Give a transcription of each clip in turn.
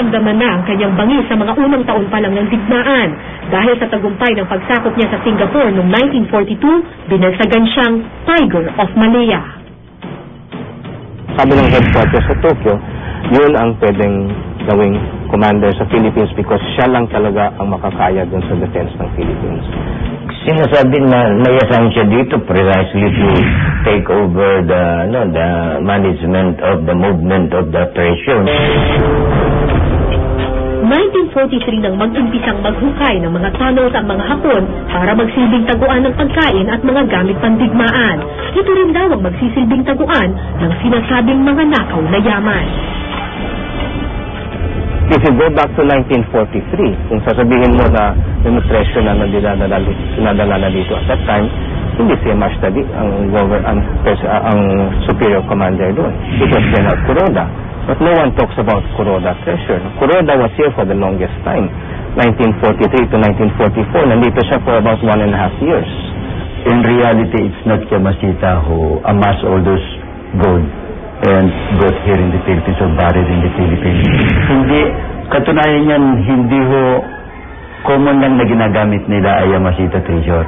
naramdaman na ang kanyang bangis sa mga unang taon pa lang ng digmaan. Dahil sa tagumpay ng pagsakop niya sa Singapore noong 1942, binagsagan siyang Tiger of Malaya. Sabi ng headquarters sa Tokyo, yun ang pwedeng gawing commander sa Philippines because siya lang talaga ang makakaya dun sa defense ng Philippines. Sinasabi na nai-assign siya dito precisely to take over the management of the movement of the operation. 1943 nang mag-umpisang maghukay ng mga tunnels ang mga Hapon para magsilbing taguan ng pagkain at mga gamit pandigmaan. Ito rin daw ang magsisilbing taguan ng sinasabing mga nakaw na yaman. If you go back to 1943, kung sasabihin mo na yung presyo na sinadala na dito at that time, hindi si Yamashita ang superior commander doon. It was General Kuroda. But no one talks about Kuroda pressure. Kuroda was here for the longest time, 1943 to 1944. Nandito siya for about 1.5 years. In reality, it's not Yamashita who amassed all those gold and got here in the Philippines or buried in the Philippines. Hindi, katunayan yan, hindi ho common lang na ginagamit nila ay Yamashita treasure.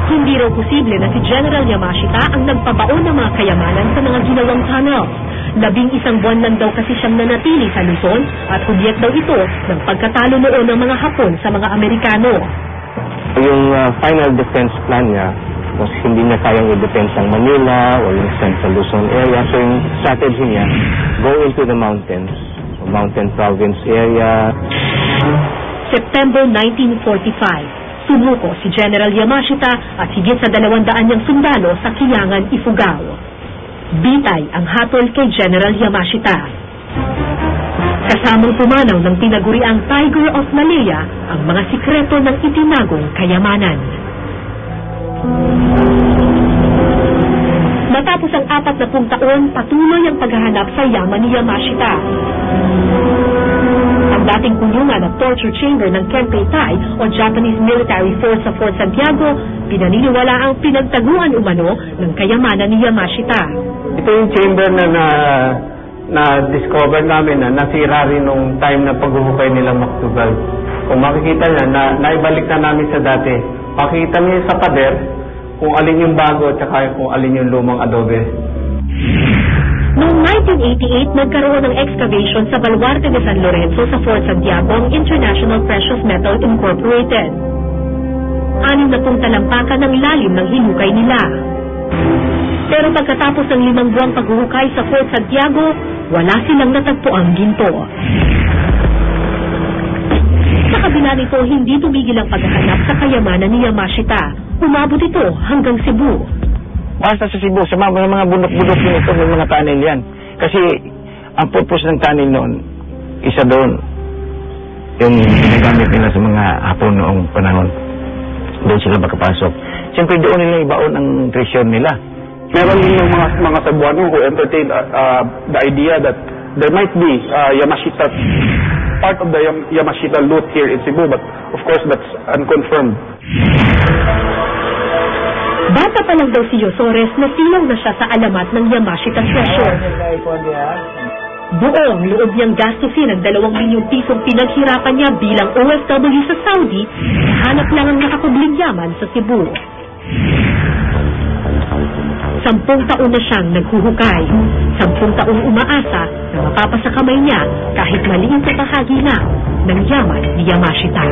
Hindi raw posible na si General Yamashita ang nagpabaon ng mga kayamanan sa mga ginawang tunnel. 11 buwan lang daw kasi siyang nanatili sa Luzon at hudyat daw ito ng pagkatalo noon ng mga Hapon sa mga Amerikano. Yung final defense plan niya was hindi niya kayang i-defense ang Manila o yung Central Luzon area. So yung strategy niya, go into the mountains, mountain province area. September 1945, sumuko si General Yamashita at higit sa 200 niyang sundalo sa Kiyangan, Ifugao. Bitay ang hatol kay General Yamashita. Kasamang pumanaw ng tinaguriang Tiger of Malaya ang mga sikreto ng itinagong kayamanan. Matapos ang 40 taon, patuloy ang paghahanap sa yaman ni Yamashita. Ang dating kulungan at torture chamber ng Kempei Tai o Japanese Military Force sa Fort Santiago, pinaniniwala ang pinagtaguan umano ng kayamanan ni Yamashita. Ito yung chamber na-discover namin na nasira rin nung time na paghuhukay nila MacDougall. Kung makikita niya, naibalik na namin sa dati. Makikita niyo sa pader kung alin yung bago at saka kung alin yung lumang adobe. Noong 1988, nagkaroon ng excavation sa Baluarte de San Lorenzo sa Fort Santiago ang International Precious Metal Incorporated. 60 talampakan ng lalim ng hinukay nila. Pero pagkatapos ng 5 buwang paghuhukay sa Fort Santiago, wala silang natagpuang ginto. Sa kabila nito, hindi tumigil ang paghahanap sa kayamanan ni Yamashita. Umabot ito hanggang Cebu. Basta sa Cebu, sa mga bundok-bundok nito, may mga tunnel yan. Kasi ang purpose ng tunnel noon, isa doon, yung ginagamit nila sa mga Hapon noong panahon. Doon sila makapasok. Siyempre doon nila ibaon ang treasure nila. Meron din yung mga Cebuano who entertained the idea that there might be Yamashita, part of the Yamashita loot here in Cebu, but of course that's unconfirmed. Bata pa lang daw si Yosores na silaw na siya sa alamat ng Yamashita treasure. Buong loob niyang gastusin ang 2 milyong pisong pinaghirapan niya bilang OFW sa Saudi, hanap lang ang nakakubling yaman sa Cebu. 10 taon na siyang naghuhukay. 10 taong umaasa na mapapasa kamay niya kahit maliit na bahagi na ng yaman ni Yamashita.